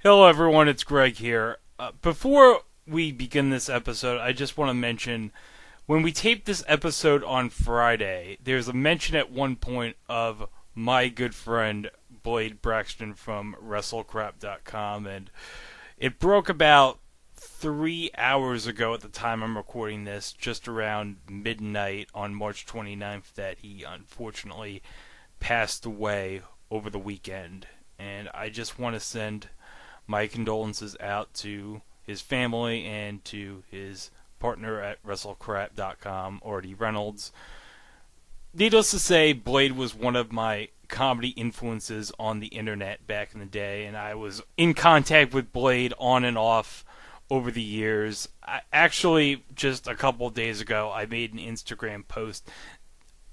Hello, everyone. It's Greg here. Before we begin this episode, I just want to mention when we taped this episode on Friday, there's a mention at one point of my good friend Blade Braxton from WrestleCrap.com, and it broke about 3 hours ago at the time I'm recording this, just around midnight on March 29th, that he unfortunately passed away over the weekend. And I just want to send my condolences out to his family and to his partner at WrestleCrap.com, Artie Reynolds. Needless to say, Blade was one of my comedy influences on the internet back in the day, and I was in contact with Blade on and off over the years. Actually, just a couple of days ago, I made an Instagram post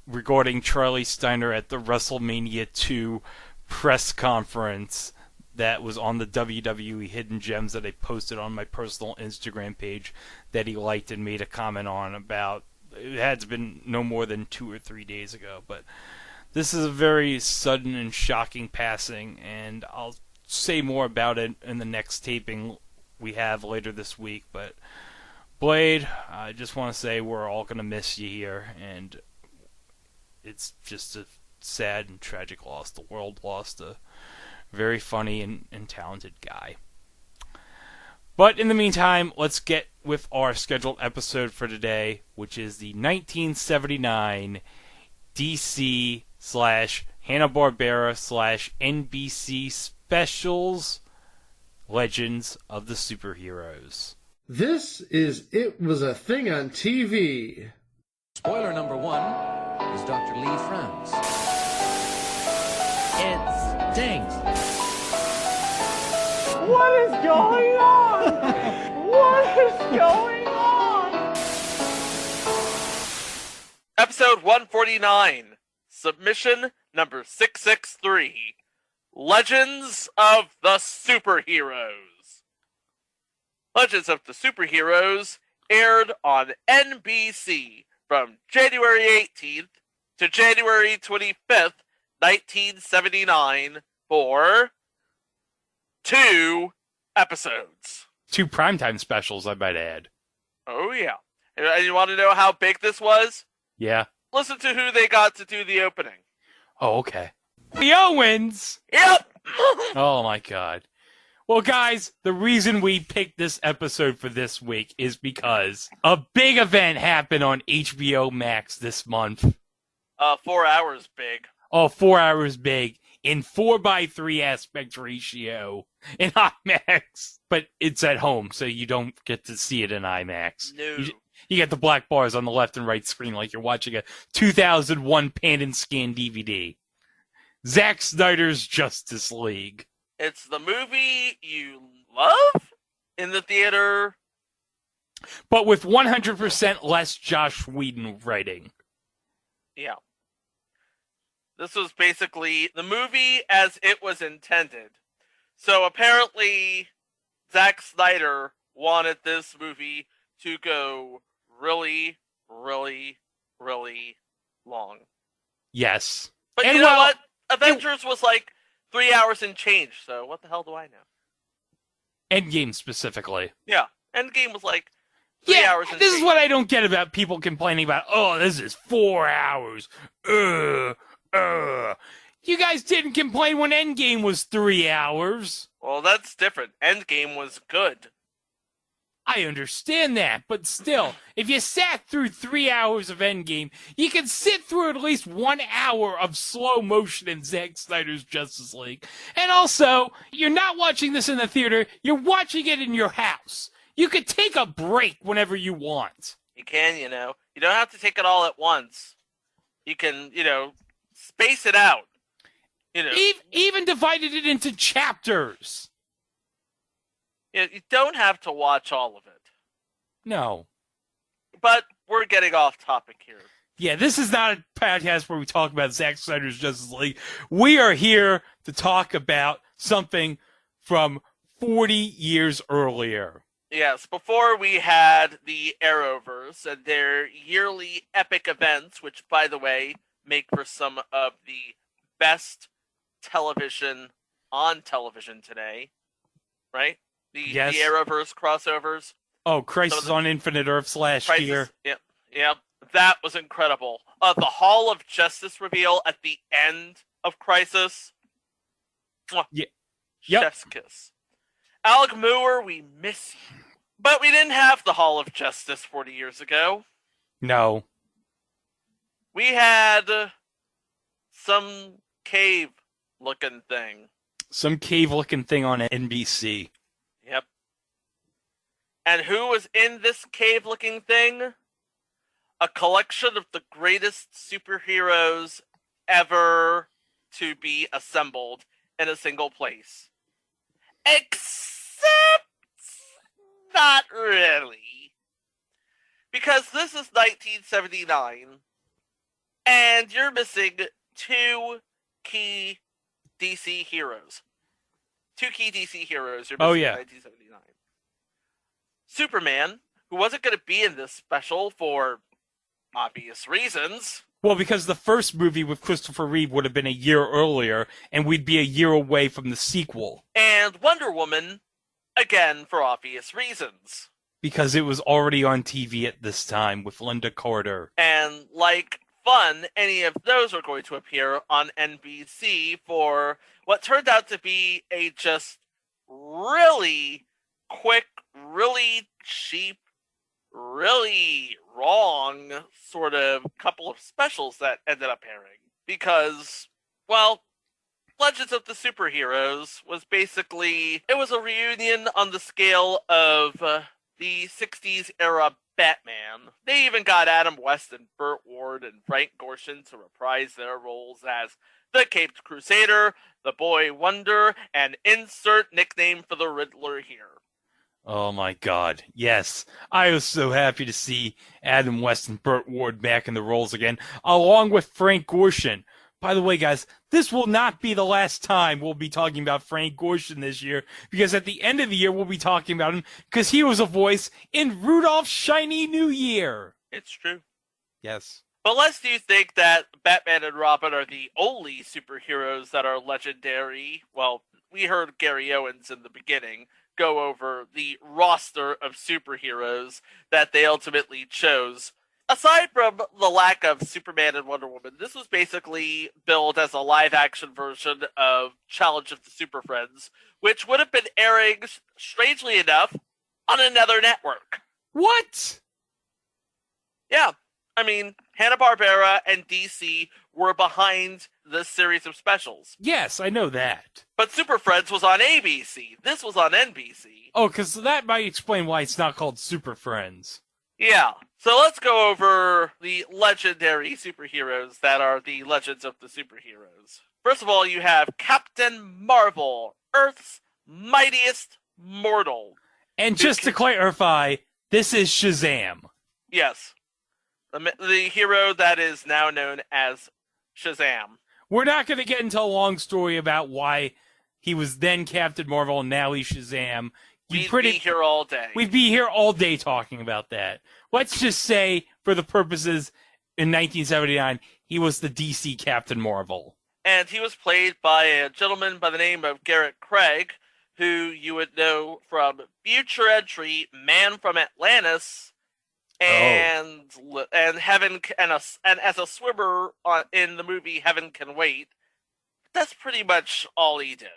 regarding Charlie Steiner at the WrestleMania 2 press conference that was on the WWE Hidden Gems that I posted on my personal Instagram page that he liked and made a comment on about. It had been no more than 2 or 3 days ago, but this is a very sudden and shocking passing, and I'll say more about it in the next taping we have later this week. But Blade, I just want to say we're all going to miss you here, and it's just a sad and tragic loss. The world lost a very funny and talented guy. But in the meantime, let's get with our scheduled episode for today, which is the 1979 DC slash Hanna-Barbera slash NBC specials Legends of the Superheroes. This is It Was a Thing on TV. Spoiler number one is Dr. Lee frowns. It stinks. What is going on? What is going on? Episode 149, submission number 663, Legends of the Superheroes. Legends of the Superheroes aired on NBC from January 18th to January 25th, 1979 for 2 episodes. 2 primetime specials, I might add. Oh, yeah. And you want to know how big this was? Yeah. Listen to who they got to do the opening. Oh, okay. The Owens! Yep! Oh, my God. Well, guys, the reason we picked this episode for this week is because a big event happened on HBO Max this month. 4 hours big. Oh, 4 hours big in 4:3 aspect ratio in IMAX. But it's at home, so you don't get to see it in IMAX. No. You get the black bars on the left and right screen like you're watching a 2001 pan and scan DVD. Zack Snyder's Justice League. It's the movie you love in the theater. But with 100% less Josh Whedon writing. Yeah. This was basically the movie as it was intended. So apparently, Zack Snyder wanted this movie to go really, really, really long. Yes. But and you know well, what? Avengers was like 3 hours and change, so what the hell do I know? Endgame specifically. Yeah, Endgame was like 3 hours and this change. is what I don't get about people complaining about, oh, this is 4 hours. You guys didn't complain when Endgame was 3 hours. Well, that's different. Endgame was good. I understand that, but still, if you sat through 3 hours of Endgame, you can sit through at least 1 hour of slow motion in Zack Snyder's Justice League. And also, you're not watching this in the theater, you're watching it in your house. You could take a break whenever you want. You can, you know. You don't have to take it all at once. You can, space it out. Even divided it into chapters. You don't have to watch all of it. No. But we're getting off topic here. Yeah, this is not a podcast where we talk about Zack Snyder's Justice League. We are here to talk about something from 40 years earlier. Yes, before we had the Arrowverse and their yearly epic events, which, by the way, make for some of the best television on television today. right? Yes. The Arrowverse crossovers. Oh, Crisis on Infinite Earths last year. Yep, yep. That was incredible. The Hall of Justice reveal at the end of Crisis. Mwah. Yeah. Yep. Chef's kiss. Alec Moore, we miss you. But we didn't have the Hall of Justice 40 years ago. No. We had some cave-looking thing. Some cave-looking thing on NBC. Yep. And who was in this cave-looking thing? A collection of the greatest superheroes ever to be assembled in a single place. Except not really. Because this is 1979, and you're missing two key DC heroes. Two key DC heroes you're missing in 1979. Superman, who wasn't going to be in this special for obvious reasons. Well, because the first movie with Christopher Reeve would have been a year earlier, and we'd be a year away from the sequel. And Wonder Woman, again, for obvious reasons. Because it was already on TV at this time with Linda Carter. And like fun, any of those were going to appear on NBC for what turned out to be a just really quick, really cheap, really wrong sort of couple of specials that ended up airing. Because, well, Legends of the Superheroes was basically, it was a reunion on the scale of the 60s era Batman. They even got Adam West and Burt Ward and Frank Gorshin to reprise their roles as the Caped Crusader, the Boy Wonder, and insert nickname for the Riddler here. Oh my god, yes. I was so happy to see Adam West and Burt Ward back in the roles again, along with Frank Gorshin. By the way, guys, this will not be the last time we'll be talking about Frank Gorshin this year, because at the end of the year we'll be talking about him, because he was a voice in Rudolph's Shiny New Year. It's true. Yes. But lest you think that Batman and Robin are the only superheroes that are legendary, well, we heard Gary Owens in the beginning go over the roster of superheroes that they ultimately chose. Aside from the lack of Superman and Wonder Woman, this was basically billed as a live-action version of Challenge of the Super Friends, which would have been airing, strangely enough, on another network. What? Yeah. I mean, Hanna-Barbera and DC were behind this series of specials. Yes, I know that. But Super Friends was on ABC. This was on NBC. Oh, because that might explain why it's not called Super Friends. Yeah. So let's go over the legendary superheroes that are the Legends of the Superheroes. First of all, you have Captain Marvel, Earth's mightiest mortal. And just to clarify, this is Shazam. Yes. The hero that is now known as Shazam. We're not going to get into a long story about why he was then Captain Marvel and now he's Shazam. We'd be here all day. We'd be here all day talking about that. Let's just say, for the purposes in 1979, he was the DC Captain Marvel. And he was played by a gentleman by the name of Garrett Craig, who you would know from future entry Man from Atlantis, and Heaven and as a swimmer in the movie Heaven Can Wait. That's pretty much all he did.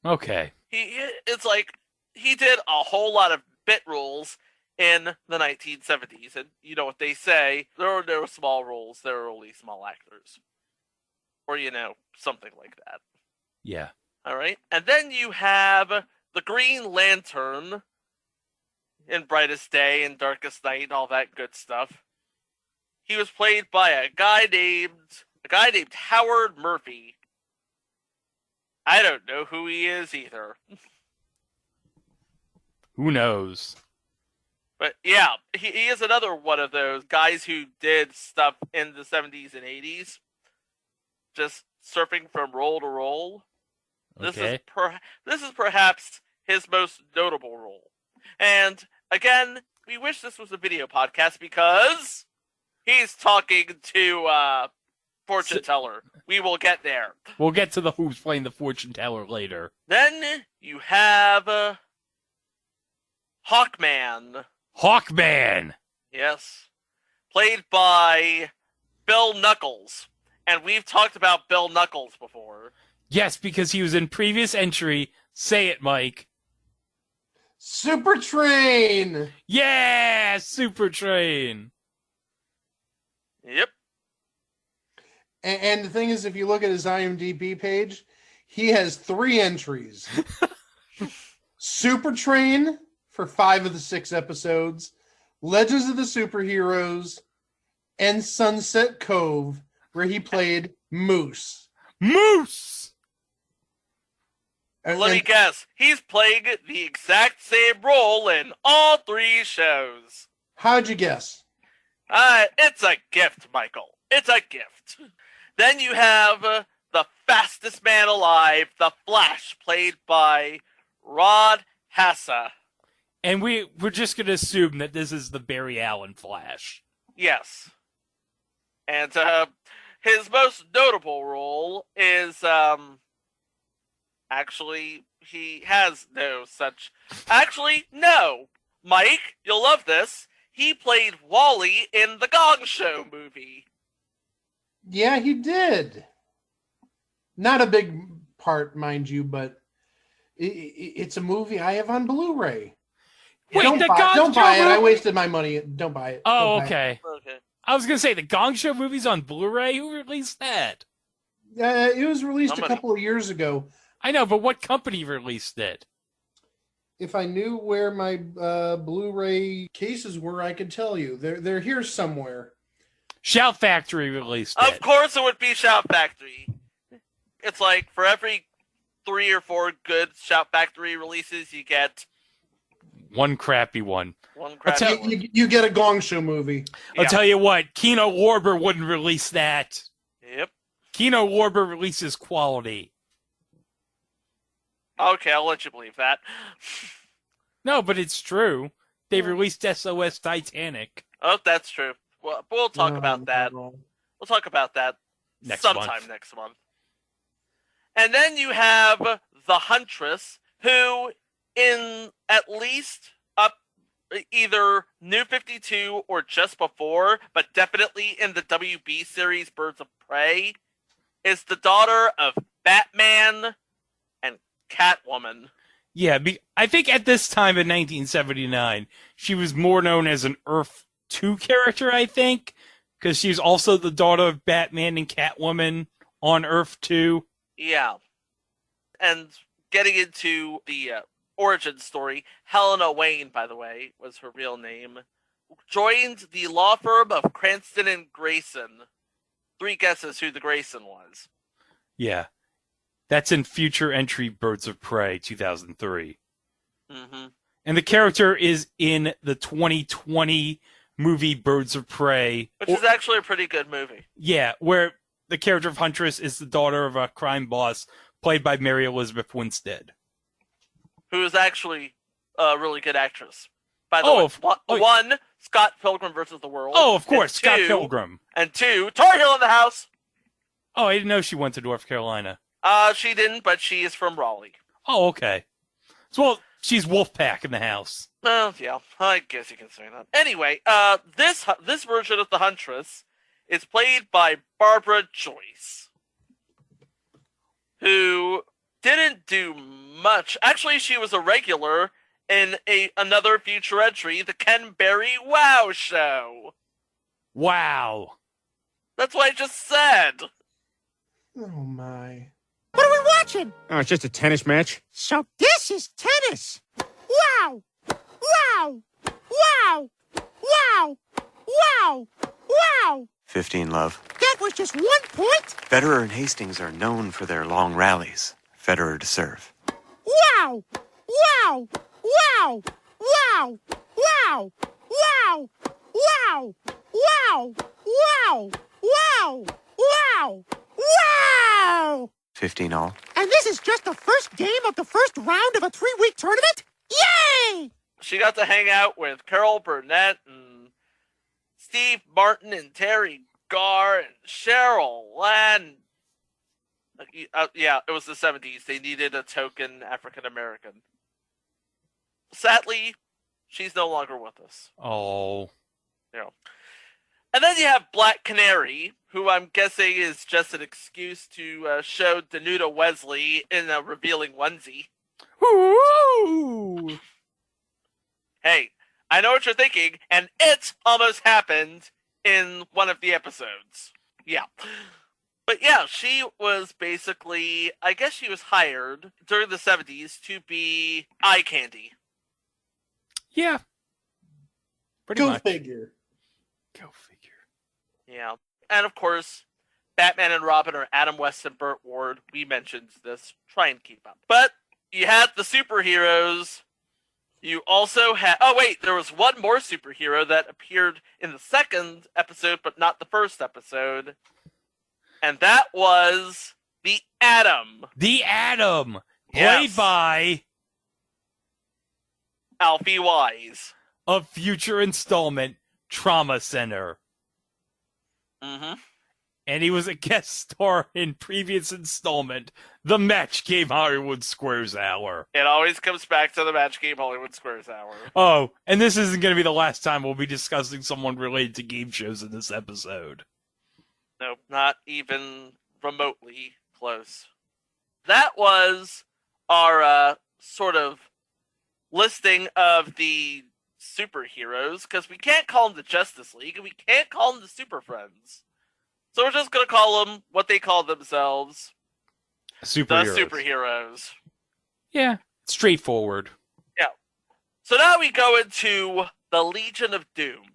Okay. It's like he did a whole lot of bit roles in the 1970s, and you know what they say, there are no small roles, there are only small actors. Or, something like that. Yeah. Alright, and then you have the Green Lantern in Brightest Day and Darkest Night and all that good stuff. He was played by a guy named Howard Murphy. I don't know who he is either. Who knows? But yeah, he is another one of those guys who did stuff in the 70s and 80s. Just surfing from role to role. Okay. This is perhaps his most notable role. And again, we wish this was a video podcast because he's talking to fortune teller. We will get there. We'll get to who's playing the fortune teller later. Then you have Hawkman. Hawkman. Yes. Played by Bill Knuckles. And we've talked about Bill Knuckles before. Yes, because he was in previous entry. Say it, Mike. Super Train. Yeah, Super Train. Yep. And the thing is, if you look at his IMDb page, he has 3 entries. Super Train for 5 of the 6 episodes, Legends of the Superheroes, and Sunset Cove, where he played Moose. Moose. Let me guess. He's playing the exact same role in all 3 shows. How'd you guess? It's a gift, Michael. It's a gift. Then you have the fastest man alive, the Flash, played by Rod Hassa. And we're just going to assume that this is the Barry Allen Flash. Yes. And his most notable role is, actually, he has no such... Actually, no. Mike, you'll love this. He played Wally in the Gong Show movie. Yeah, he did. Not a big part, mind you, but it's a movie I have on Blu-ray. Wait, don't the buy, Gong don't Show buy it. I movie? wasted my money. Don't buy it. Oh, Don't buy okay. Okay. I was going to say, the Gong Show movie's on Blu-ray? Who released that? it. It was released Somebody. a couple of years ago. I know, but what company released it? If I knew where my Blu-ray cases were, I could tell you. They're here somewhere. Shout Factory released Of it. course it would be Shout Factory. It's like, for every 3 or 4 good Shout Factory releases, you get One crappy one. one crappy tell- one. You get a Gong Show movie. I'll Yeah. tell you what, Kino Lorber wouldn't release that. Yep. Kino Lorber releases quality. Okay, I'll let you believe that. No, but it's true. They released SOS Titanic. Oh, that's true. Well, we'll talk about that. We'll talk about that sometime next month. And then you have the Huntress, who in at least up either New 52 or just before, but definitely in the WB series Birds of Prey, is the daughter of Batman and Catwoman. Yeah, I think at this time in 1979, she was more known as an Earth 2 character, I think, because she's also the daughter of Batman and Catwoman on Earth 2. Yeah. And getting into the origin story, Helena Wayne, by the way, was her real name, joined the law firm of Cranston and Grayson. 3 guesses who the Grayson was. Yeah. That's in future entry Birds of Prey 2003. Mm-hmm. And the character is in the 2020 movie Birds of Prey. Which is actually a pretty good movie. Yeah, where the character of Huntress is the daughter of a crime boss played by Mary Elizabeth Winstead. Who is actually a really good actress. By the Oh, way, one, Scott Pilgrim versus the World. Oh, of course, and Scott 2, Pilgrim. And 2, Tar Heel in the House. Oh, I didn't know she went to North Carolina. She didn't, but she is from Raleigh. Oh, okay. So, well, she's Wolfpack in the house. Well, yeah, I guess you can say that. Anyway, this version of the Huntress is played by Barbara Joyce, who didn't do much. Actually, she was a regular in another future entry, the Ken Berry Wow Show. Wow. That's what I just said. Oh my. What are we watching? Oh, it's just a tennis match. So this is tennis. Wow! Wow! Wow! Wow! Wow! Wow! 15, love. That was just 1 point? Federer and Hastings are known for their long rallies. Federer to serve. Wow! Wow! Wow! Wow! Wow! Wow! Wow! Wow! Wow! Wow! Wow! Wow! 15 all. And this is just the first game of the first round of a 3-week tournament? Yay! She got to hang out with Carol Burnett and Steve Martin and Terry Garr and Cheryl Land. Yeah, it was the 70s. They needed a token African American. Sadly, She's no longer with us. Oh. And then you have Black Canary, who I'm guessing is just an excuse to show Danuta Wesley in a revealing onesie. Ooh. Hey, I know what you're thinking, and it almost happened in one of the episodes. Yeah. But yeah, she was basically, I guess she was hired during the 70s to be eye candy. Yeah. Pretty Go much. figure. Go figure. Yeah. And of course, Batman and Robin are Adam West and Burt Ward. We mentioned this. Try and keep up. But you had the superheroes. You also had... Oh, wait. There was one more superhero that appeared in the second episode, but not the first episode. And that was the Atom. The Atom. Yes. Played by Alfie Wise. a future installment, Trauma Center. Mm-hmm. And he was a guest star in previous installment, The Match Game Hollywood Squares Hour. It always comes back to the Match Game Hollywood Squares Hour. Oh, and this isn't going to be the last time we'll be discussing someone related to game shows in this episode. Nope, not even remotely close. That was our sort of listing of the superheroes, because we can't call them the Justice League, and we can't call them the Super Friends. So we're just going to call them what they call themselves, Superheroes. the superheroes. Yeah, straightforward. Yeah. So now we go into the Legion of Doom.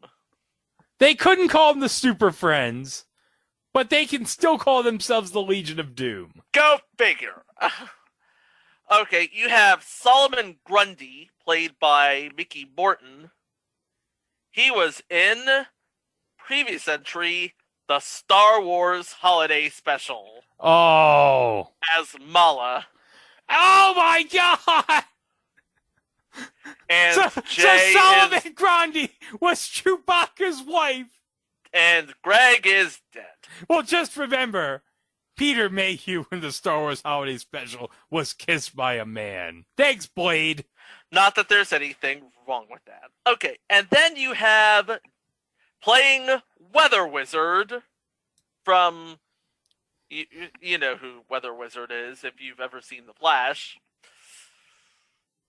They couldn't call them the Super Friends, but they can still call themselves the Legion of Doom. Go figure. Okay, you have Solomon Grundy, played by Mickey Morton. He was in previous entry, the Star Wars Holiday Special, Oh. as Mala. Oh my god! And So Solomon Grundy was Chewbacca's wife. and Greg is dead. Well, just remember, Peter Mayhew in the Star Wars Holiday Special was kissed by a man. Thanks, Blade. Not that there's anything wrong with that. Okay, and then you have playing Weather Wizard from... You know who Weather Wizard is if you've ever seen The Flash.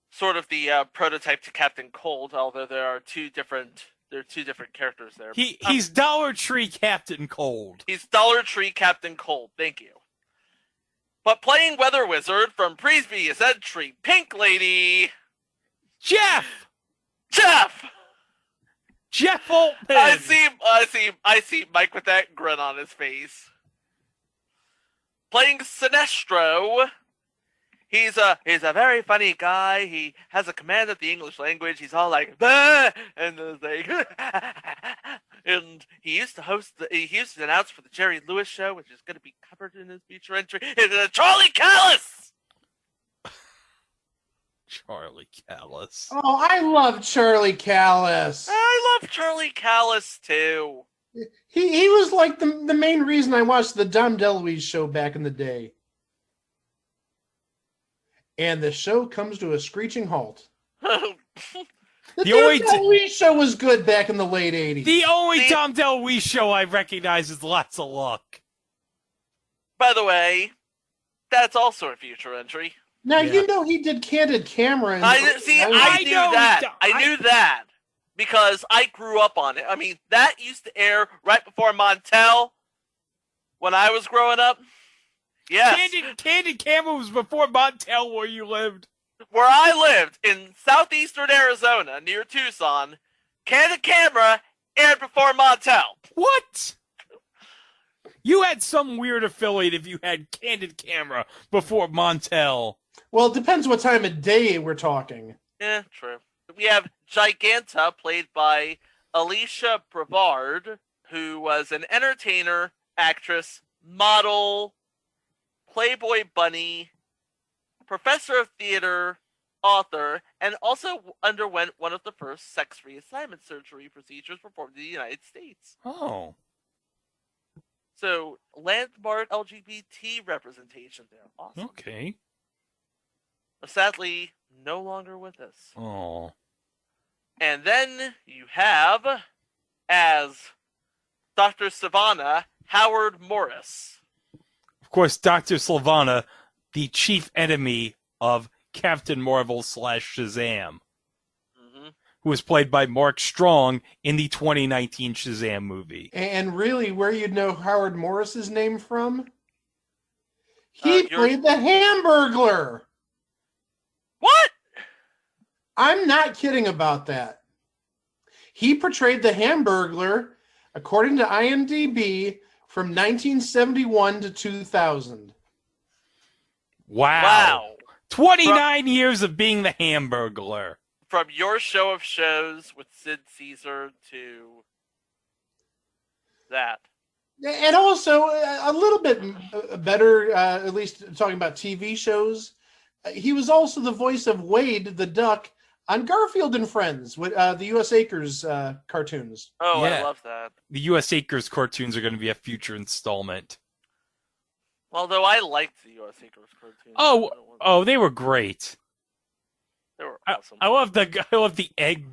Sort of the prototype to Captain Cold, although there are two different characters there. He's Dollar Tree Captain Cold. He's Dollar Tree Captain Cold, thank you. But playing Weather Wizard from previous entry, Pink Lady... Jeff Altman! I see Mike with that grin on his face. Playing Sinestro, he's a very funny guy. He has a command of the English language. He's all like, bah! And it's like, and he used to announce for the Jerry Lewis show, which is going to be covered in his future entry. It's Charlie Callis. Charlie Callis. Oh, I love Charlie Callis. I love Charlie Callis too. He was like the main reason I watched the Dom DeLuise show back in the day. And the show comes to a screeching halt. The Dom DeLuise show was good back in the late 80s. The only Dom DeLuise show I recognize is Lots of Luck. By the way, that's also a future entry. Now, you know he did Candid Camera. I knew that because I grew up on it. I mean, that used to air right before Montel when I was growing up. Yes. Candid Camera was before Montel where you lived. Where I lived, in southeastern Arizona, near Tucson, Candid Camera aired before Montel. What? You had some weird affiliate if you had Candid Camera before Montel. Well, it depends what time of day we're talking. Yeah, true. We have Giganta, played by Alicia Brevard, who was an entertainer, actress, model, Playboy bunny, professor of theater, author, and also underwent one of the first sex reassignment surgery procedures performed in the United States. Oh. So, landmark LGBT representation there. Awesome. Okay. Sadly, no longer with us. Oh. And then you have, as Dr. Savannah, Howard Morris. Of course, Dr. Sylvana, the chief enemy of Captain Marvel / Shazam, who was played by Mark Strong in the 2019 Shazam movie. And really, where you'd know Howard Morris's name from? He played the Hamburglar. What? I'm not kidding about that. He portrayed the Hamburglar, according to IMDb, from 1971 to 2000. Wow. 29 years of being the Hamburglar. From Your Show of Shows with Sid Caesar to that. And also a little bit better, at least talking about TV shows. He was also the voice of Wade the Duck on Garfield and Friends with the U.S. Acres cartoons. Oh, yeah. I love that. The U.S. Acres cartoons are going to be a future installment. Although I liked the U.S. Acres cartoons. Oh, they were great. They were awesome. I love the egg,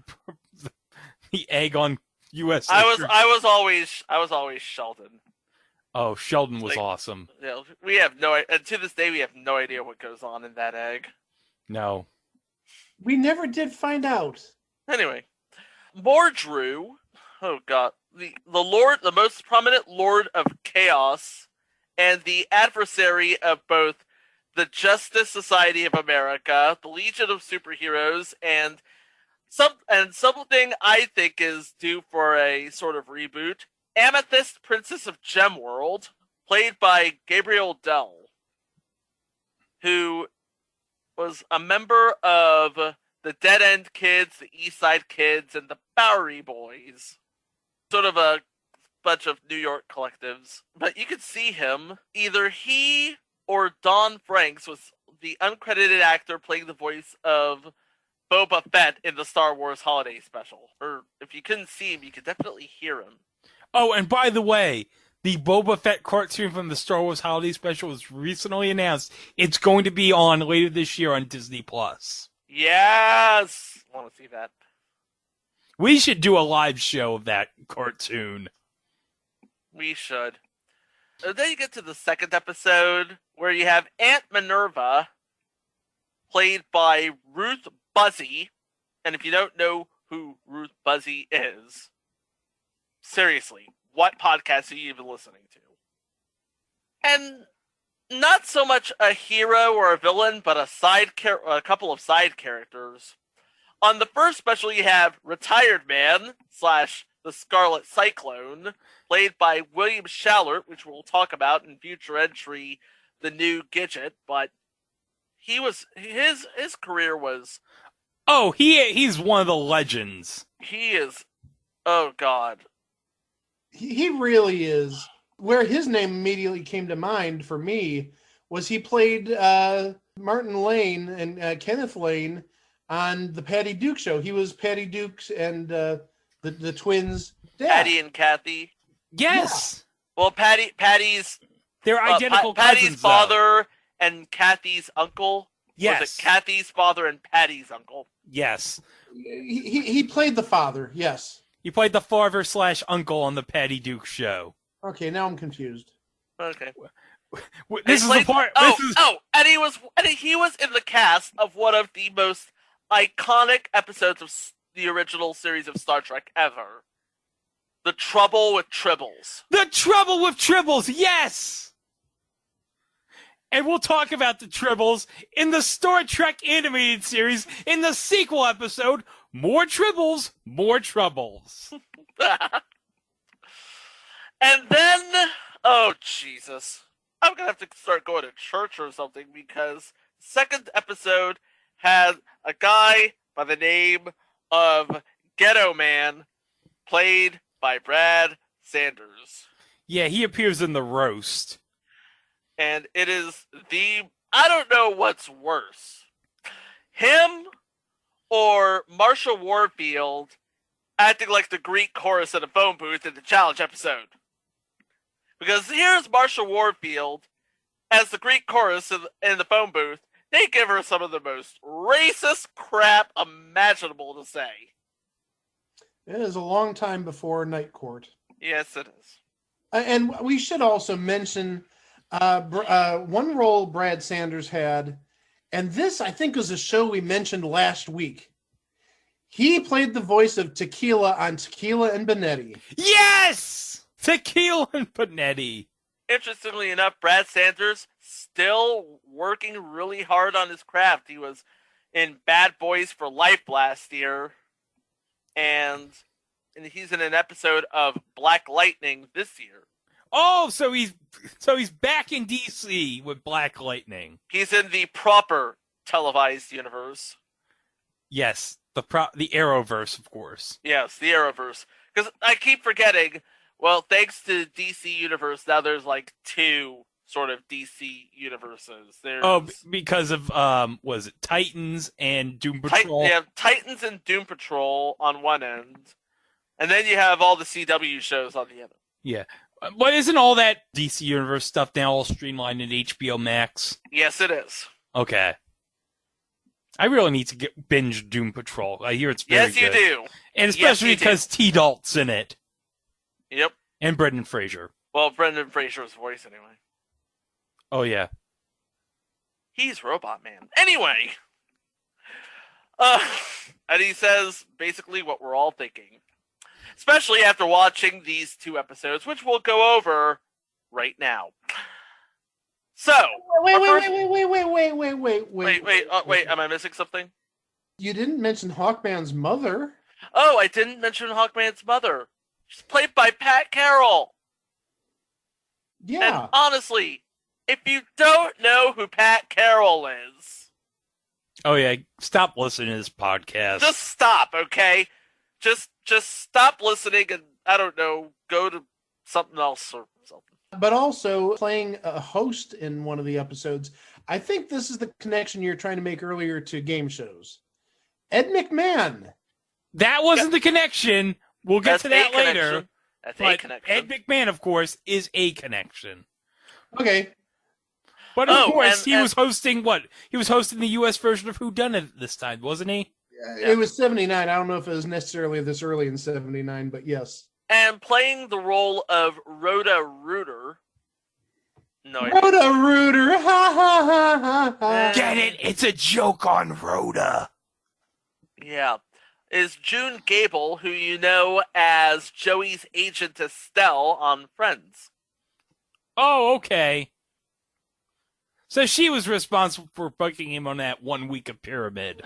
the egg on U.S. Acres. I was always Sheldon. Oh, Sheldon was awesome. Yeah, we have and to this day we have no idea what goes on in that egg. No. We never did find out. Anyway, Mordru, oh god, the Lord, the most prominent Lord of Chaos, and the adversary of both the Justice Society of America, the Legion of Superheroes, and something I think is due for a sort of reboot, Amethyst, Princess of Gemworld, played by Gabriel Dell, who was a member of the Dead End Kids, the East Side Kids, and the Bowery Boys. Sort of a bunch of New York collectives. But you could see him. Either he or Don Franks was the uncredited actor playing the voice of Boba Fett in the Star Wars Holiday Special. Or if you couldn't see him, you could definitely hear him. Oh, and by the way, the Boba Fett cartoon from the Star Wars Holiday Special was recently announced. It's going to be on later this year on Disney+. Yes! I want to see that. We should do a live show of that cartoon. We should. Then you get to the second episode, where you have Aunt Minerva, played by Ruth Buzzy. And if you don't know who Ruth Buzzy is, seriously, what podcast are you even listening to? And not so much a hero or a villain, but a couple of side characters. On the first special, you have Retired Man / the Scarlet Cyclone, played by William Shallert, which we'll talk about in future entry, The New Gidget. But his career was... Oh, he's one of the legends. He is... Oh, God. He really is. Where his name immediately came to mind for me was he played Martin Lane and Kenneth Lane on the Patty Duke show. He was Patty Duke's and the twins' dad. Patty and Kathy. Yes. Yeah. Well, Patty's... They're identical Patty's cousins, father and Kathy's uncle. Yes. Was it Kathy's father and Patty's uncle? Yes. He played the father, yes. He played the father / uncle on the Patty Duke show. Okay, now I'm confused. Okay. This is the part. And he was in the cast of one of the most iconic episodes of the original series of Star Trek ever. The Trouble with Tribbles. The Trouble with Tribbles, yes! And we'll talk about the Tribbles in the Star Trek animated series in the sequel episode, More Tribbles, More Troubles. And then, oh Jesus, I'm going to have to start going to church or something, because the second episode has a guy by the name of Ghetto Man, played by Brad Sanders. Yeah, he appears in the roast. And it is I don't know what's worse. Him or Marsha Warfield acting like the Greek chorus in a phone booth in the challenge episode. Because here's Marsha Warfield as the Greek chorus in the phone booth. They give her some of the most racist crap imaginable to say. It is a long time before Night Court. Yes, it is. And we should also mention one role Brad Sanders had, and this, I think, was a show we mentioned last week. He played the voice of Tequila on Tequila and Benetti. Yes! Tequila and Panetti. Interestingly enough, Brad Sanders still working really hard on his craft. He was in Bad Boys for Life last year, and he's in an episode of Black Lightning this year. Oh, so he's back in DC with Black Lightning. He's in the proper televised universe. Yes, the Arrowverse, of course. Yes, the Arrowverse. Because I keep forgetting. Well, thanks to DC Universe, now there's like two sort of DC universes. Because of was it Titans and Doom Patrol? You have Titans and Doom Patrol on one end, and then you have all the CW shows on the other. Yeah. But isn't all that DC Universe stuff now all streamlined in HBO Max? Yes, it is. Okay. I really need to binge Doom Patrol. I hear it's very good. Yes, you do. And especially because T-Dalt's in it. Yep. And Brendan Fraser. Well, Brendan Fraser's voice, anyway. Oh, yeah. He's Robot Man. Anyway. And he says basically what we're all thinking. Especially after watching these two episodes, which we'll go over right now. So, Wait, am I missing something? You didn't mention Hawkman's mother. Oh, I didn't mention Hawkman's mother. She's played by Pat Carroll. Yeah. And honestly, if you don't know who Pat Carroll is... Oh, yeah, stop listening to this podcast. Just stop, okay? Just stop listening and, I don't know, go to something else or something. But also playing a host in one of the episodes. I think this is the connection you're trying to make earlier to game shows. Ed McMahon. That wasn't the connection. We'll get to that later. Connection. That's a connection. Ed McMahon, of course, is a connection. Okay. But of course, he was hosting what? He was hosting the U.S. version of Who Done It this time, wasn't he? Yeah. It was 79. I don't know if it was necessarily this early in 79, but yes. And playing the role of Rhoda Rooter. Rhoda Rooter. Ha ha ha ha ha. Get it? It's a joke on Rhoda. Yeah. Is June Gable, who you know as Joey's agent Estelle on Friends. Oh, okay. So she was responsible for booking him on that 1 week of Pyramid.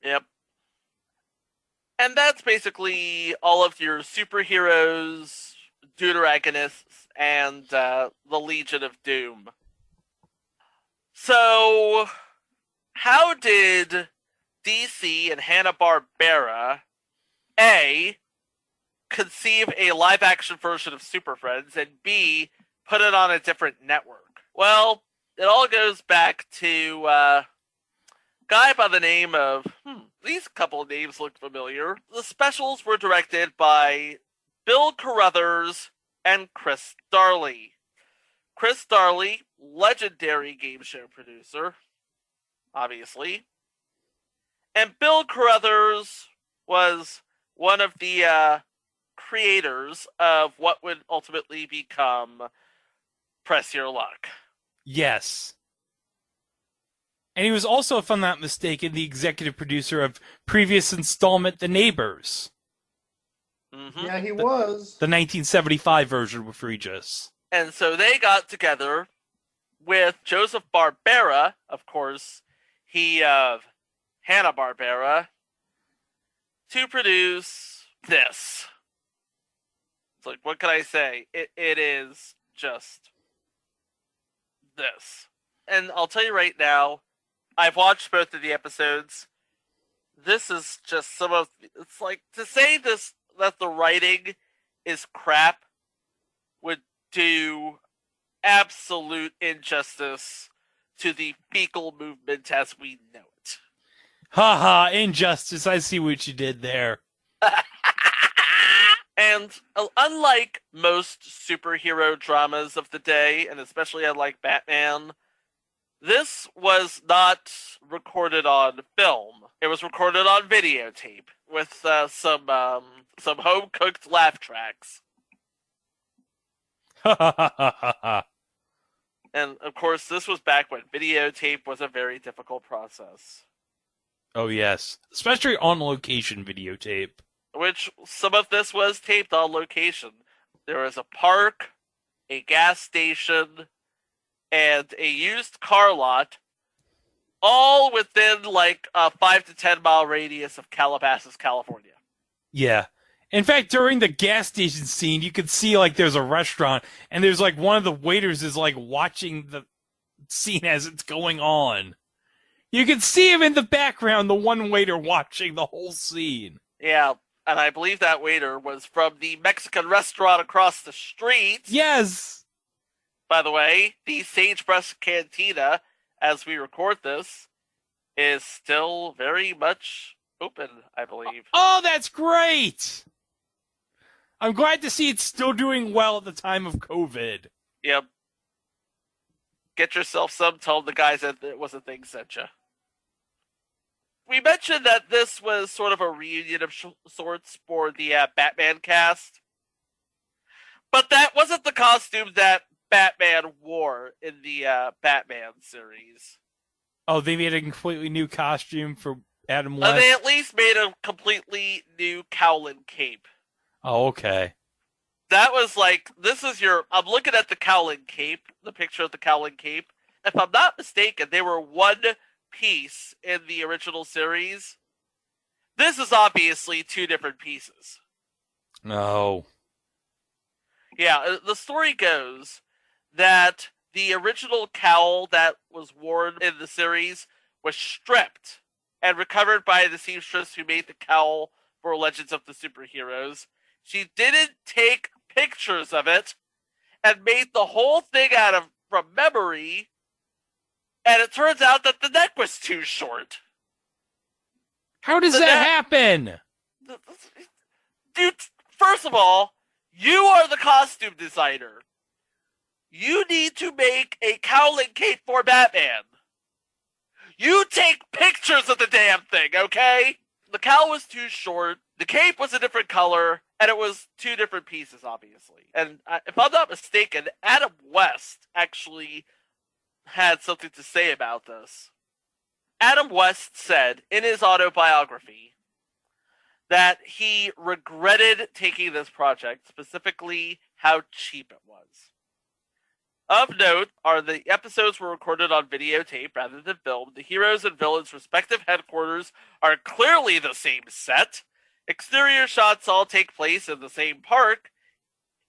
Yep. And that's basically all of your superheroes, deuteragonists, and the Legion of Doom. So, how did DC and Hanna-Barbera, A, conceive a live-action version of Super Friends, and B, put it on a different network? Well, it all goes back to a guy by the name of... these couple of names look familiar. The specials were directed by Bill Carruthers and Chris Darley. Chris Darley, legendary game show producer, obviously. And Bill Carruthers was one of the creators of what would ultimately become Press Your Luck. Yes. And he was also, if I'm not mistaken, the executive producer of previous installment, The Neighbors. Mm-hmm. Yeah, he was. The 1975 version with Regis. And so they got together with Joseph Barbera, of course, he of Hanna-Barbera, to produce this. It's like, what can I say? It is just this. And I'll tell you right now, I've watched both of the episodes. This is just some of... It's like, to say this, that the writing is crap would do absolute injustice to the fecal movement as we know it. Haha, injustice. I see what you did there. And unlike most superhero dramas of the day, and especially unlike Batman, This was not recorded on film. It was recorded on videotape with some home-cooked laugh tracks. And, of course, this was back when videotape was a very difficult process. Oh, yes. Especially on location videotape. Which, some of this was taped on location. There was a park, a gas station, and a used car lot, all within like a 5 to 10 mile radius of Calabasas, California. Yeah. In fact, during the gas station scene, you could see like there's a restaurant, and there's like one of the waiters is like watching the scene as it's going on. You can see him in the background, the one waiter watching the whole scene. Yeah, and I believe that waiter was from the Mexican restaurant across the street. Yes! By the way, the Sagebrush Cantina, as we record this, is still very much open, I believe. Oh, that's great! I'm glad to see it's still doing well at the time of COVID. Yep. Get yourself some, tell the guys that it was a thing sent you. We mentioned that this was sort of a reunion of sorts for the Batman cast. But that wasn't the costume that Batman wore in the Batman series. Oh, they made a completely new costume for Adam West? They at least made a completely new cowl and cape. Oh, okay. That was like, this is your... I'm looking at the cowl and cape, the picture of the cowl and cape. If I'm not mistaken, they were one piece in the original series. This is obviously two different pieces. No. Yeah, the story goes that the original cowl that was worn in the series was stripped and recovered by the seamstress who made the cowl for Legends of the Superheroes. She didn't take pictures of it and made the whole thing from memory, and it turns out that the neck was too short. How does that happen? Dude, first of all, you are the costume designer. You need to make a cowl and cape for Batman. You take pictures of the damn thing, okay? The cowl was too short, the cape was a different color, and it was two different pieces, obviously. And if I'm not mistaken, Adam West actually had something to say about this. Adam West said in his autobiography that he regretted taking this project, specifically how cheap it was. Of note are the episodes were recorded on videotape rather than film. The heroes' and villains' respective headquarters are clearly the same set. Exterior shots all take place in the same park.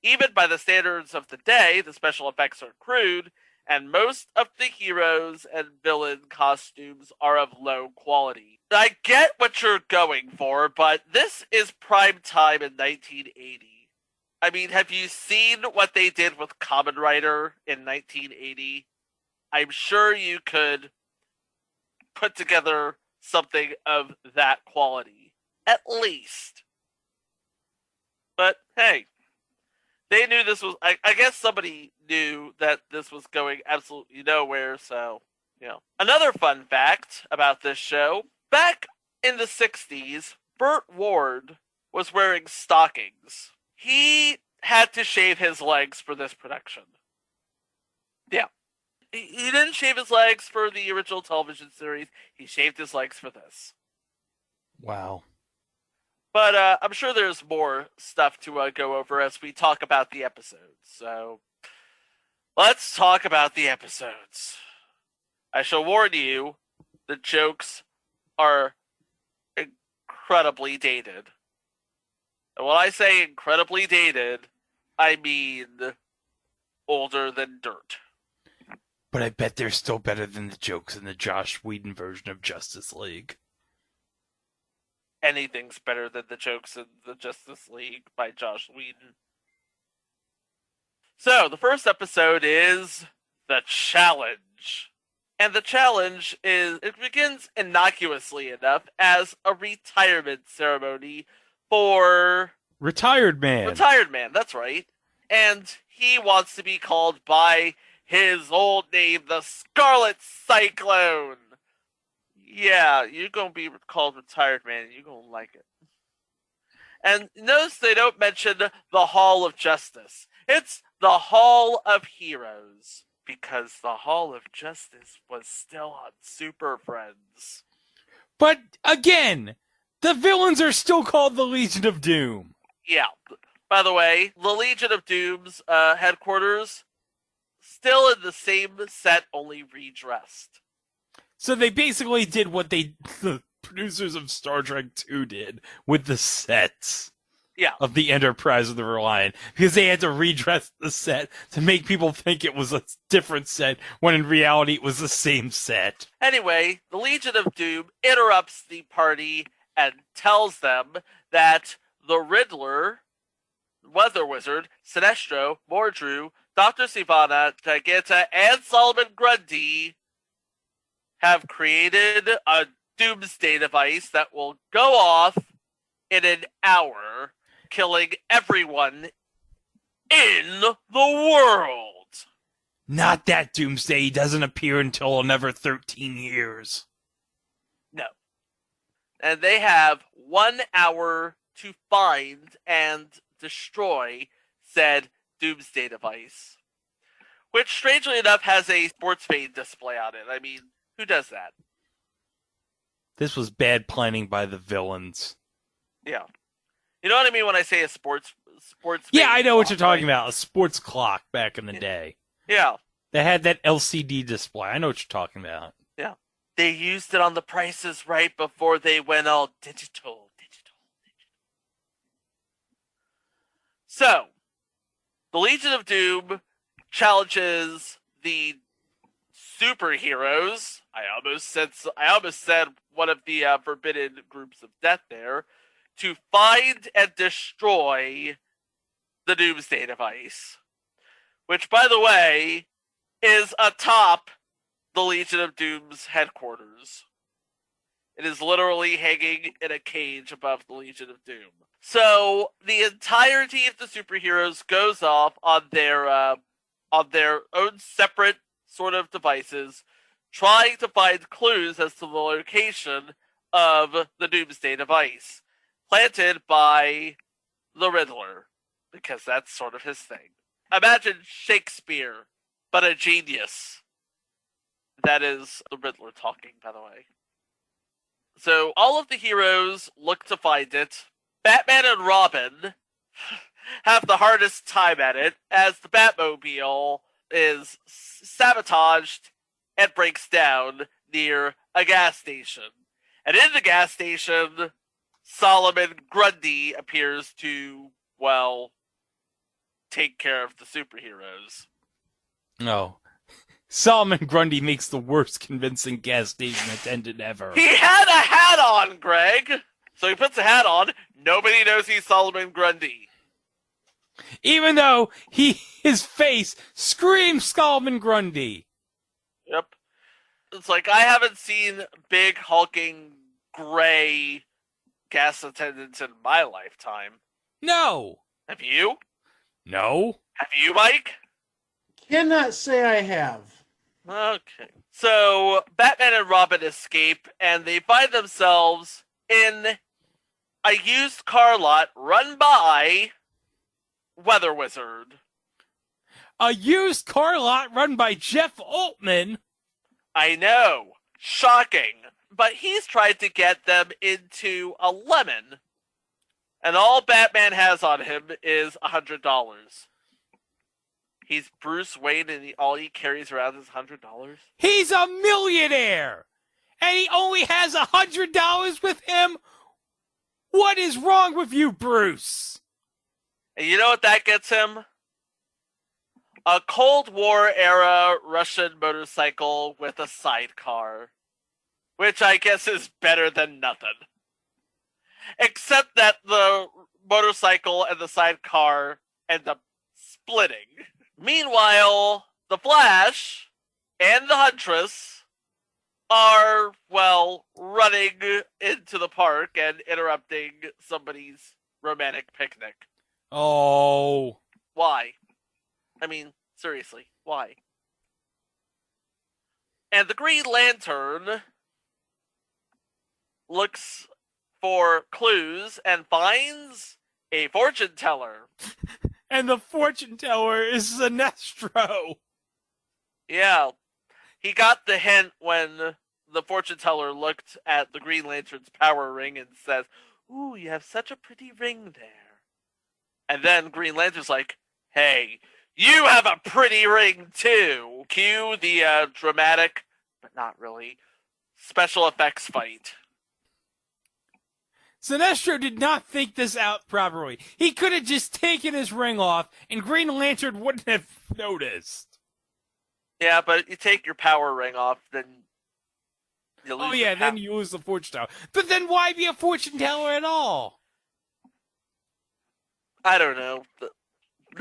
Even by the standards of the day, the special effects are crude, and most of the heroes and villain costumes are of low quality. I get what you're going for, but this is prime time in 1980. I mean, have you seen what they did with Kamen Rider in 1980? I'm sure you could put together something of that quality. At least. But, hey. They knew this was... I guess somebody knew that this was going absolutely nowhere, so, you know. Another fun fact about this show. Back in the 60s, Burt Ward was wearing stockings. He had to shave his legs for this production. Yeah. He didn't shave his legs for the original television series. He shaved his legs for this. Wow. But I'm sure there's more stuff to go over as we talk about the episodes. So, let's talk about the episodes. I shall warn you, the jokes are incredibly dated. And when I say incredibly dated, I mean older than dirt. But I bet they're still better than the jokes in the Joss Whedon version of Justice League. Anything's better than the jokes in the Justice League by Joss Whedon. So, the first episode is The Challenge. And the challenge it begins innocuously enough as a retirement ceremony for... Retired Man. Retired Man, that's right. And he wants to be called by his old name, the Scarlet Cyclone. Yeah, you're gonna be called retired man, and you're gonna like it. And notice they don't mention the Hall of Justice. It's the Hall of Heroes, because the Hall of Justice was still on Super Friends. But again, the villains are still called the Legion of Doom. Yeah. By the way, the Legion of Doom's headquarters, still in the same set, only redressed. So they basically did what the producers of Star Trek II did with the sets. Yeah. Of the Enterprise of the Reliant, because they had to redress the set to make people think it was a different set, when in reality it was the same set. Anyway, the Legion of Doom interrupts the party and tells them that the Riddler, Weather Wizard, Sinestro, Mordru, Dr. Sivana, Giganta, and Solomon Grundy have created a doomsday device that will go off in an hour, killing everyone in the world. Not that Doomsday. He doesn't appear until another 13 years. No. And they have 1 hour to find and destroy said doomsday device, which strangely enough has a sports fade display on it. I mean, who does that? This was bad planning by the villains. Yeah. You know what I mean when I say a sports Yeah, I know what clock, you're talking right? about. A sports clock back in the day. Yeah. That had that LCD display. I know what you're talking about. Yeah. They used it on The Price is Right before they went all digital. So, the Legion of Doom challenges the superheroes. I almost said one of the forbidden groups of death there, to find and destroy the Doomsday device, which, by the way, is atop the Legion of Doom's headquarters. It is literally hanging in a cage above the Legion of Doom. So the entirety of the superheroes goes off on their own separate sort of devices, trying to find clues as to the location of the Doomsday device, planted by the Riddler, because that's sort of his thing. Imagine Shakespeare, but a genius. That is the Riddler talking, by the way. So all of the heroes look to find it. Batman and Robin have the hardest time at it, as the Batmobile is sabotaged and breaks down near a gas station. And in the gas station, Solomon Grundy appears to, well, take care of the superheroes. No. Solomon Grundy makes the worst convincing gas station attendant ever. He had a hat on, Greg! So he puts a hat on, nobody knows he's Solomon Grundy. Even though his face screams Solomon Grundy. Yep. It's like, I haven't seen big, hulking, gray gas attendants in my lifetime. No. Have you? No. Have you, Mike? Cannot say I have. Okay. So, Batman and Robin escape, and they find themselves in a used car lot run by Weather Wizard. A used car lot run by Jeff Altman. I know. Shocking. But he's tried to get them into a lemon. And all Batman has on him is $100. He's Bruce Wayne, and all he carries around is $100. He's a millionaire, and he only has $100 with him. What is wrong with you, Bruce? And you know what that gets him? A Cold War era Russian motorcycle with a sidecar, which I guess is better than nothing. Except that the motorcycle and the sidecar end up splitting. Meanwhile, the Flash and the Huntress are, well, running into the park and interrupting somebody's romantic picnic. Oh. Why? I mean, seriously, why? And the Green Lantern looks for clues and finds a fortune teller. And the fortune teller is Sinestro. Yeah, he got the hint when the fortune teller looked at the Green Lantern's power ring and says, "Ooh, you have such a pretty ring there." And then Green Lantern's like, "Hey, you have a pretty ring too." Cue the dramatic, but not really, special effects fight. Sinestro did not think this out properly. He could have just taken his ring off, and Green Lantern wouldn't have noticed. Yeah, but you take your power ring off, then you lose. Oh yeah, then you lose the fortune teller. But then why be a fortune teller at all? I don't know.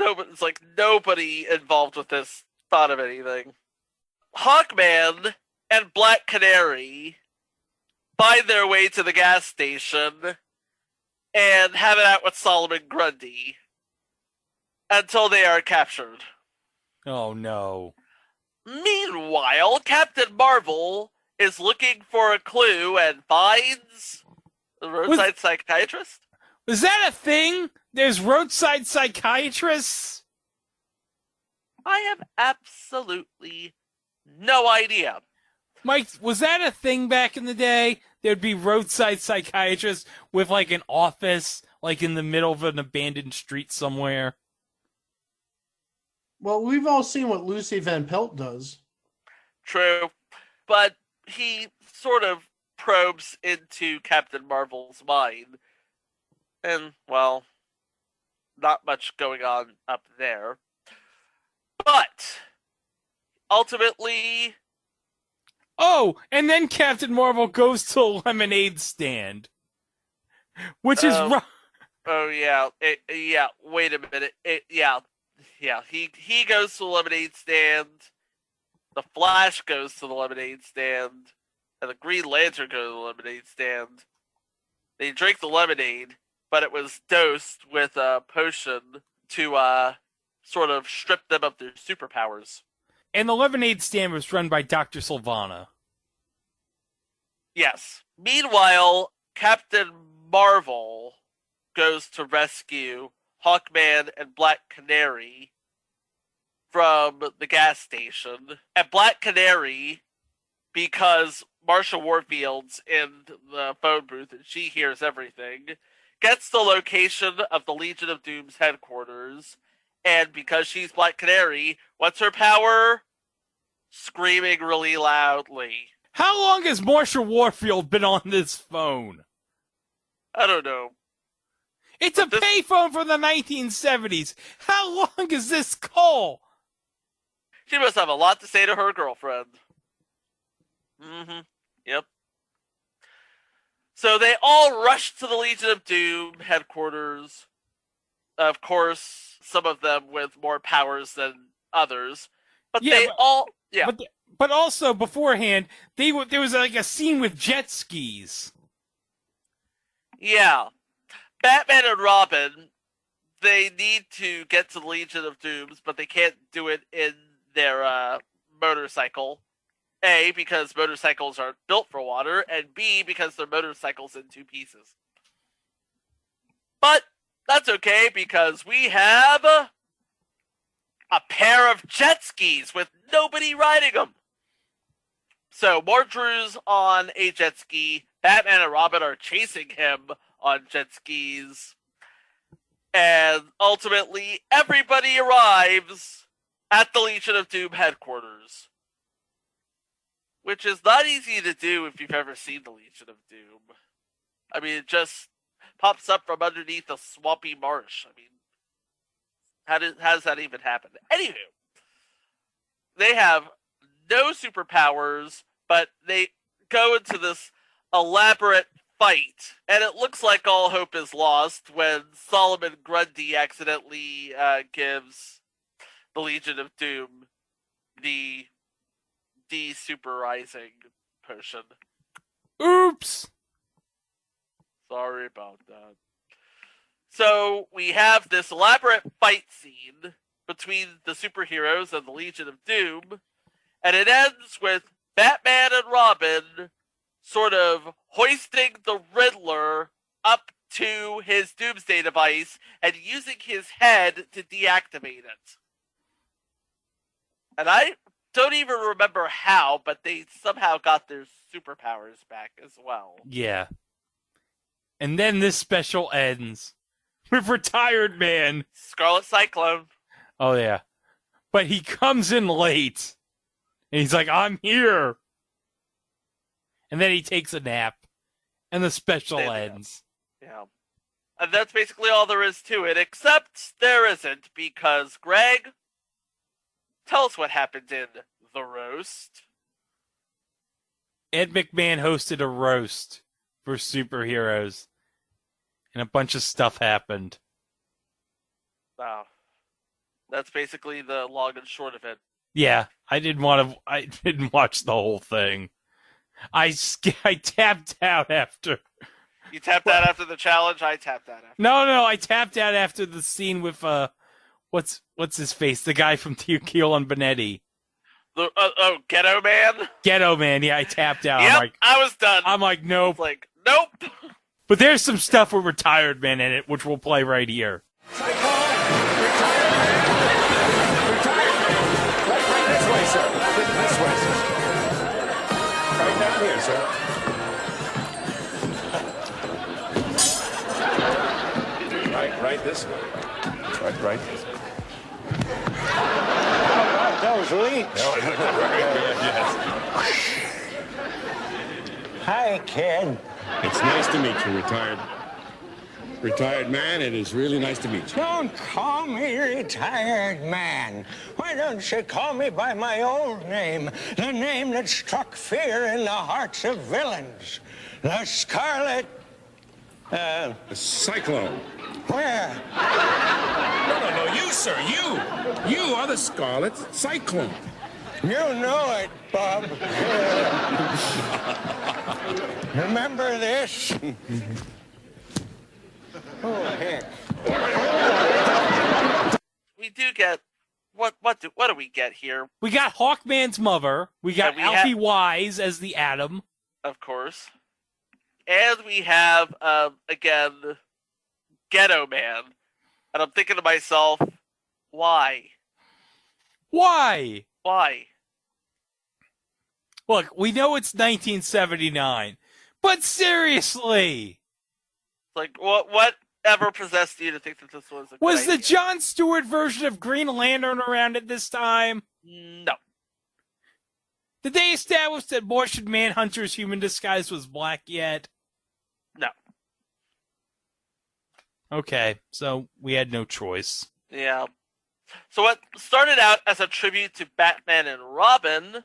It's like nobody involved with this thought of anything. Hawkman and Black Canary find their way to the gas station and have it out with Solomon Grundy until they are captured. Oh no. Meanwhile, Captain Marvel is looking for a clue and finds the roadside psychiatrist. Was that a thing? There's roadside psychiatrists? I have absolutely no idea. Mike, was that a thing back in the day? There'd be roadside psychiatrists with like an office, like in the middle of an abandoned street somewhere. Well, we've all seen what Lucy Van Pelt does. True, but he sort of probes into Captain Marvel's mind. And, well, not much going on up there. But, ultimately... Oh, and then Captain Marvel goes to a lemonade stand. Which is... Oh, yeah. Wait a minute. He goes to the lemonade stand. The Flash goes to the lemonade stand. And the Green Lantern goes to the lemonade stand. They drink the lemonade, but it was dosed with a potion to sort of strip them of their superpowers. And the lemonade stand was run by Dr. Sylvana. Yes. Meanwhile, Captain Marvel goes to rescue Hawkman and Black Canary from the gas station. And Black Canary, because Marsha Warfield's in the phone booth and she hears everything, gets the location of the Legion of Doom's headquarters. And because she's Black Canary, what's her power? Screaming really loudly. How long has Marsha Warfield been on this phone? I don't know. It's a payphone from the 1970s. How long is this call? She must have a lot to say to her girlfriend. Yep. So they all rush to the Legion of Doom headquarters. Of course, some of them with more powers than others. But But also, beforehand, there was like a scene with jet skis. Yeah. Batman and Robin, they need to get to the Legion of Dooms, but they can't do it in their motorcycle. A, because motorcycles aren't built for water, and B, because their motorcycle's in two pieces. But that's okay, because we have a pair of jet skis with nobody riding them. So Mordrew's on a jet ski. Batman and Robin are chasing him on jet skis. And ultimately, everybody arrives at the Legion of Doom headquarters. Which is not easy to do if you've ever seen the Legion of Doom. I mean, it just pops up from underneath a swampy marsh. I mean, how does that even happen? Anywho, they have no superpowers, but they go into this elaborate fight, and it looks like all hope is lost when Solomon Grundy accidentally gives the Legion of Doom the de-superizing potion. Oops! Sorry about that. So we have this elaborate fight scene between the superheroes and the Legion of Doom, and it ends with Batman and Robin sort of hoisting the Riddler up to his Doomsday device and using his head to deactivate it. And I don't even remember how, but they somehow got their superpowers back as well. Yeah. And then this special ends with Retired Man. Scarlet Cyclone. Oh, yeah. But he comes in late. And he's like, I'm here. And then he takes a nap. And the special ends. Yeah. And that's basically all there is to it, except there isn't, because Greg, tell us what happened in the roast. Ed McMahon hosted a roast for superheroes. And a bunch of stuff happened. Wow. That's basically the long and short of it. Yeah, I didn't watch the whole thing. I tapped out after. You tapped out after the challenge, I tapped out after. No, I tapped out after the scene with what's his face? The guy from Keil and Benetti. Ghetto Man? Ghetto Man, yeah, I tapped out. Yep, I was done. I'm like, nope. Like, nope. But there's some stuff with Retired Man in it, which we'll play right here. Retired man. Right this way, sir. This way, sir. Right down here, sir. Right this way. Right this way. That was leaks. Yes. Hi, kid. It's nice to meet you, retired man. It is really nice to meet you. Don't call me retired man. Why don't you call me by my old name, the name that struck fear in the hearts of villains, the Scarlet... The Cyclone. Where? No, you, sir, you. You are the Scarlet Cyclone. You know it, Bob. Remember this? Oh, heck. We do get... What do we get here? We got Hawkman's mother. We got Alfie Wise as the Atom. Of course. And we have, again, Ghetto Man. And I'm thinking to myself, why? Why? Why? Look, we know it's 1979, but seriously! Like, whatever possessed you to think that this was a good Was the idea? Jon Stewart version of Green Lantern around at this time? No. Did they establish that Martian Manhunter's human disguise was black yet? No. Okay, so we had no choice. Yeah. So what started out as a tribute to Batman and Robin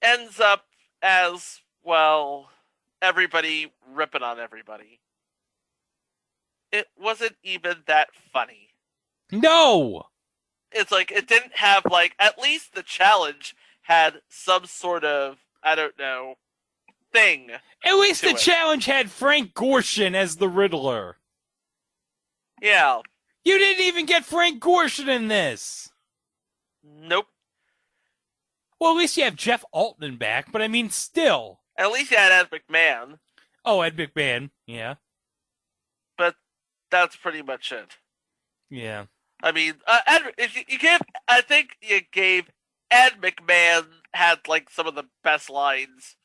ends up as, well, everybody ripping on everybody. It wasn't even that funny. No! It's like, it didn't have, like, at least the challenge had some sort of, I don't know, thing. At least the it. challenge had Frank Gorshin as the Riddler. Yeah. You didn't even get Frank Gorshin in this. Nope. Well, at least you have Jeff Altman back, but I mean, still. At least you had Ed McMahon. Oh, Ed McMahon, yeah. But that's pretty much it. Yeah. I mean, I think you gave Ed McMahon had like some of the best lines.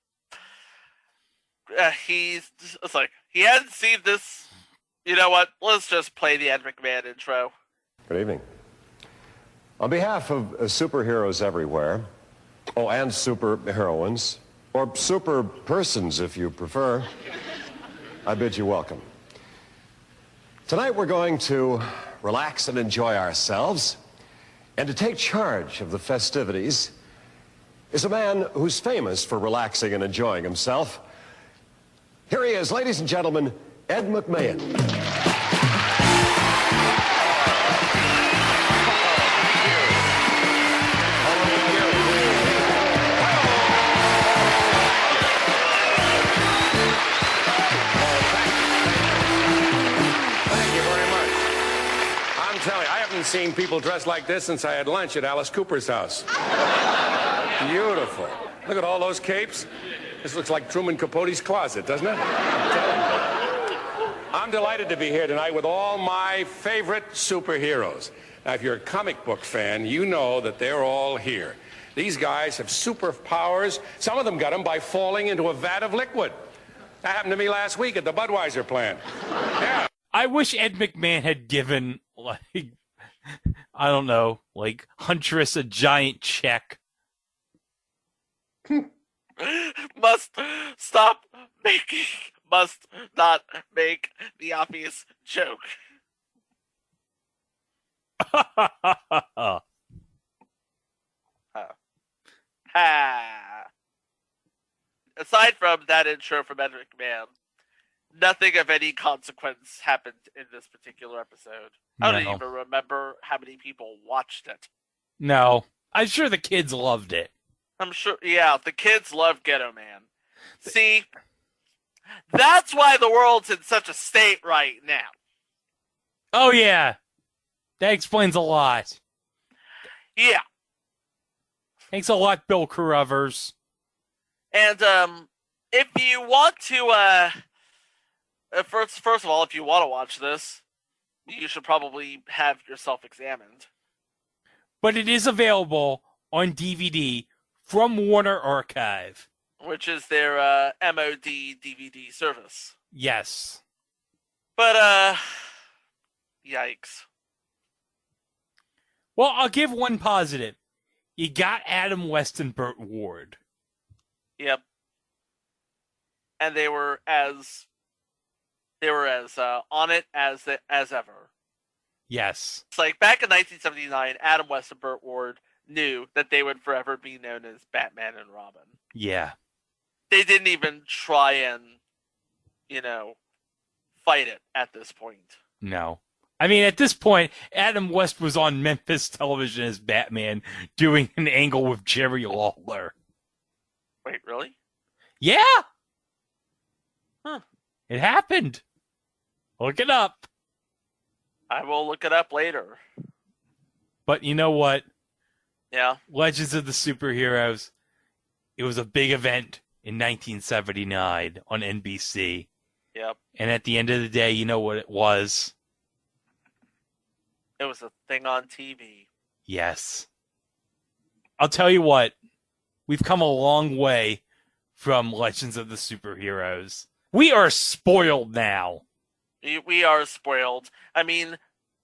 It's like he hadn't seen this. You know what? Let's just play the Ed McMahon intro. Good evening. On behalf of superheroes everywhere, and superheroines, or super persons if you prefer, I bid you welcome. Tonight we're going to relax and enjoy ourselves, and to take charge of the festivities is a man who's famous for relaxing and enjoying himself. Here he is, ladies and gentlemen, Ed McMahon. Seen people dressed like this since I had lunch at Alice Cooper's house. Beautiful. Look at all those capes. This looks like Truman Capote's closet, doesn't it? I'm delighted to be here tonight with all my favorite superheroes. Now, if you're a comic book fan, you know that they're all here. These guys have superpowers. Some of them got them by falling into a vat of liquid. That happened to me last week at the Budweiser plant. Yeah. I wish Ed McMahon had given, like, I don't know, like, Huntress a giant check. Must not make the obvious joke. Ha. Aside from that intro from Ed McMahon, nothing of any consequence happened in this particular episode. I don't even remember how many people watched it. No. I'm sure the kids loved it. I'm sure, yeah, the kids love Ghetto Man. See, that's why the world's in such a state right now. Oh, yeah. That explains a lot. Yeah. Thanks a lot, Bill Carruthers. And if you want to, first of all, if you want to watch this, you should probably have yourself examined. But it is available on DVD from Warner Archive, which is their MOD DVD service. Yes. But yikes. Well, I'll give one positive. You got Adam West and Burt Ward. Yep. And they were as on it as ever. Yes. It's like back in 1979, Adam West and Burt Ward knew that they would forever be known as Batman and Robin. Yeah. They didn't even try and, fight it at this point. No. I mean, at this point, Adam West was on Memphis television as Batman doing an angle with Jerry Lawler. Wait, really? Yeah. Huh. It happened. Look it up. I will look it up later. But you know what? Yeah. Legends of the Superheroes. It was a big event in 1979 on NBC. Yep. And at the end of the day, you know what it was? It was a thing on TV. Yes. I'll tell you what. We've come a long way from Legends of the Superheroes. We are spoiled now. We are spoiled. I mean,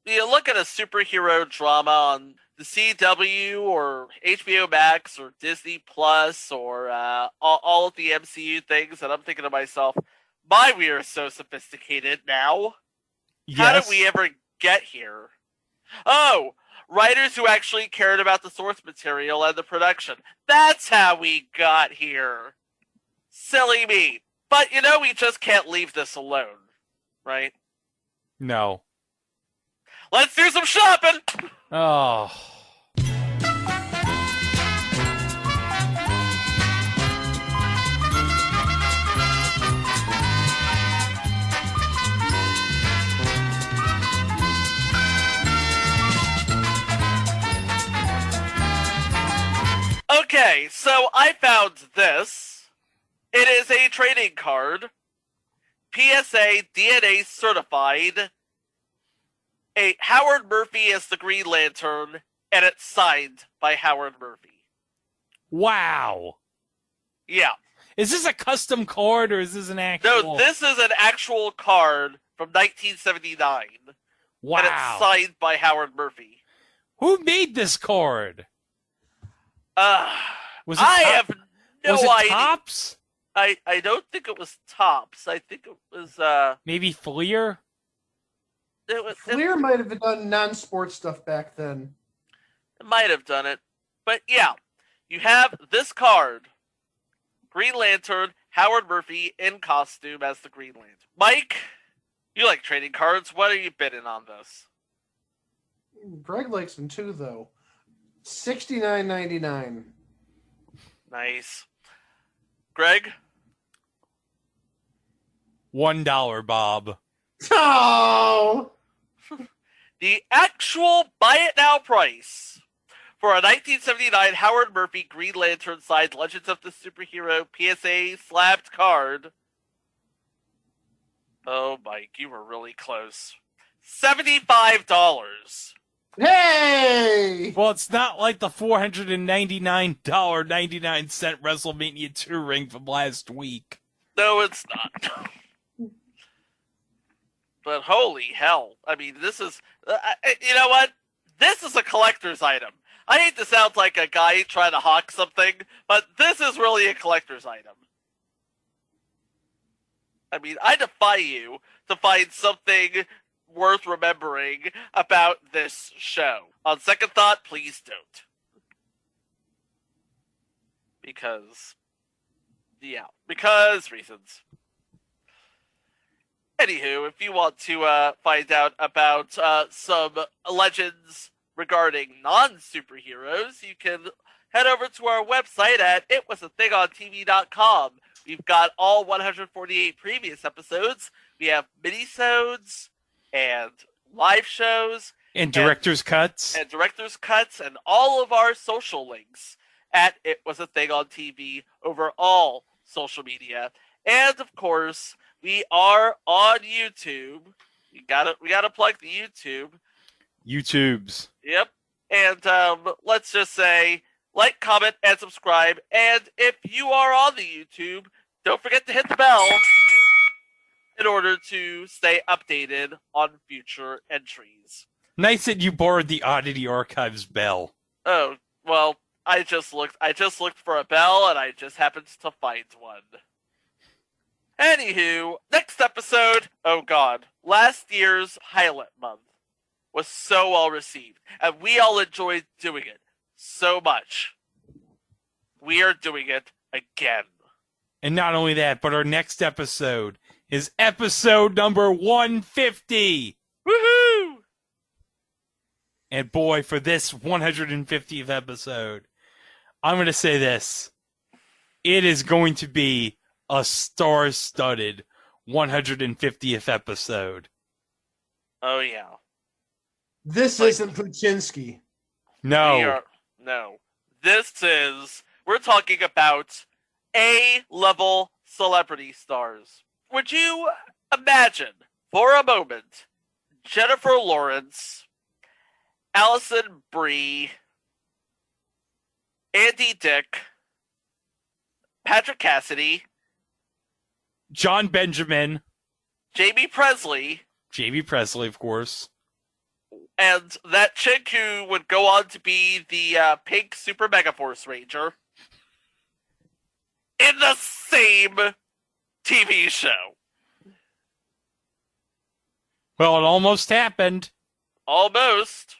you look at a superhero drama on the CW or HBO Max or Disney Plus or all of the MCU things, and I'm thinking to myself, we are so sophisticated now. Yes. How did we ever get here? Oh, writers who actually cared about the source material and the production. That's how we got here. Silly me. But, we just can't leave this alone. Right? No. Let's do some shopping! Oh. Okay, so I found this. It is a trading card. PSA DNA certified. A Howard Murphy as the Green Lantern, and it's signed by Howard Murphy. Wow. Yeah. Is this a custom card or is this an actual? No, this is an actual card from 1979. Wow. And it's signed by Howard Murphy. Who made this card? Was it I have no was it idea. Topps? I don't think it was Topps. I think it was maybe Fleer. Fleer might have done non-sports stuff back then. It might have done it, but yeah, you have this card, Green Lantern, Howard Murphy in costume as the Green Lantern. Mike, you like trading cards. What are you bidding on this? Greg likes them too, though. $69.99. Nice. Greg? $1, Bob. Oh! The actual buy it now price for a 1979 Howard Murphy Green Lantern signed Legends of the Superhero PSA slabbed card. Oh, Mike, you were really close. $75. Hey! Well, it's not like the $499.99 WrestleMania 2 ring from last week. No, it's not. But holy hell. I mean, this is... you know what? This is a collector's item. I hate to sound like a guy trying to hawk something, but this is really a collector's item. I mean, I defy you to find something worth remembering about this show. On second thought, please don't. Because reasons. Anywho, if you want to find out about some legends regarding non-superheroes, you can head over to our website at itwasathingontv.com. We've got all 148 previous episodes. We have minisodes and live shows. And director's cuts. And director's cuts and all of our social links at It Was a Thing on TV over all social media. And of course, we are on YouTube. We gotta plug the YouTube. YouTubes. Yep. And let's just say, like, comment, and subscribe. And if you are on the YouTube, don't forget to hit the bell in order to stay updated on future entries. Nice that you borrowed the Oddity Archives bell. Oh, well, I just looked for a bell, and I just happened to find one. Anywho, next episode, oh god, last year's pilot month was so well received, and we all enjoyed doing it so much. We are doing it again. And not only that, but our next episode is episode number 150. Woohoo! And boy, for this 150th episode, I'm going to say this. It is going to be a star-studded 150th episode. Oh, yeah. This isn't Puchinsky. No. We're talking about A-level celebrity stars. Would you imagine, for a moment, Jennifer Lawrence, Allison Brie, Andy Dick, Patrick Cassidy, John Benjamin, Jamie Presley, of course, and that chick who would go on to be the pink Super Megaforce Ranger in the same TV show. Well, it almost happened. Almost.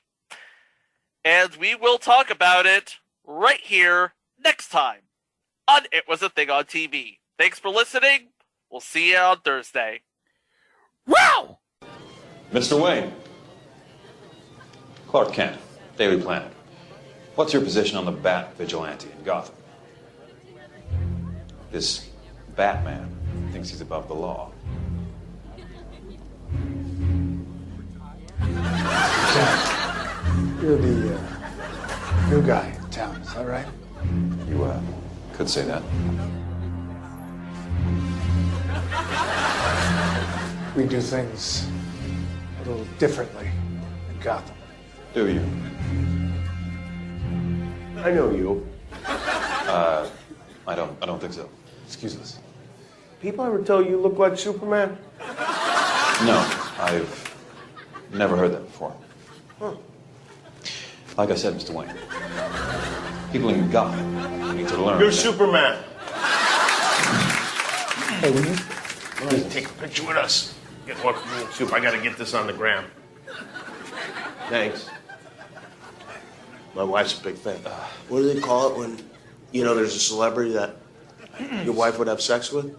And we will talk about it right here next time on It Was a Thing on TV. Thanks for listening. We'll see you on Thursday. Wow! Mr. Wayne. Clark Kent, Daily Planet. What's your position on the Bat Vigilante in Gotham? This Batman thinks he's above the law. You're the new guy in town, is that right? You could say that. We do things a little differently in Gotham. Do you? I know you. I don't think so. Excuse us. People ever tell you look like Superman? No, I've never heard that before. Huh. Like I said, Mr. Wayne, people in Gotham need to learn. You're Superman. Hey, will you Please take a picture with us? Get one for me and Soup. I gotta get this on the gram. Thanks. My wife's a big fan. What do they call it when, there's a celebrity that your wife would have sex with?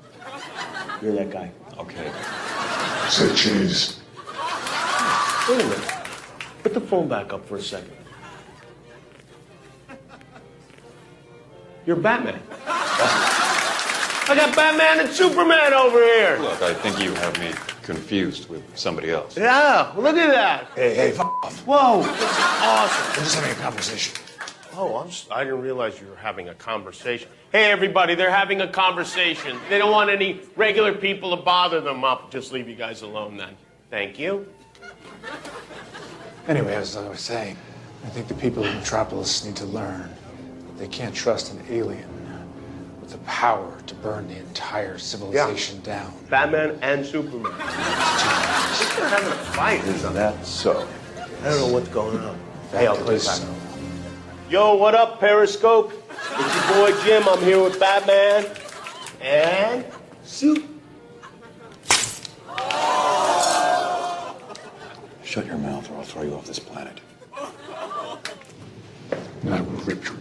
You're that guy. Okay. say cheese? Wait a minute. Put the phone back up for a second. You're Batman. I got Batman and Superman over here. Look, I think you have me confused with somebody else. Yeah, look at that. Hey, f*** off. Whoa, this is awesome. We're just having a conversation. Oh, I didn't realize you were having a conversation. Hey, everybody, they're having a conversation. They don't want any regular people to bother them. I'll just leave you guys alone then. Thank you. Anyway, as I was saying, I think the people of Metropolis need to learn that they can't trust an alien with the power to burn the entire civilization down. Batman and Superman. They're having a fight or something. That's so. I don't know what's going on. Hey, I'll play back. Yo, what up, Periscope? It's your boy Jim. I'm here with Batman and Shut your mouth or I'll throw you off this planet. I will rip your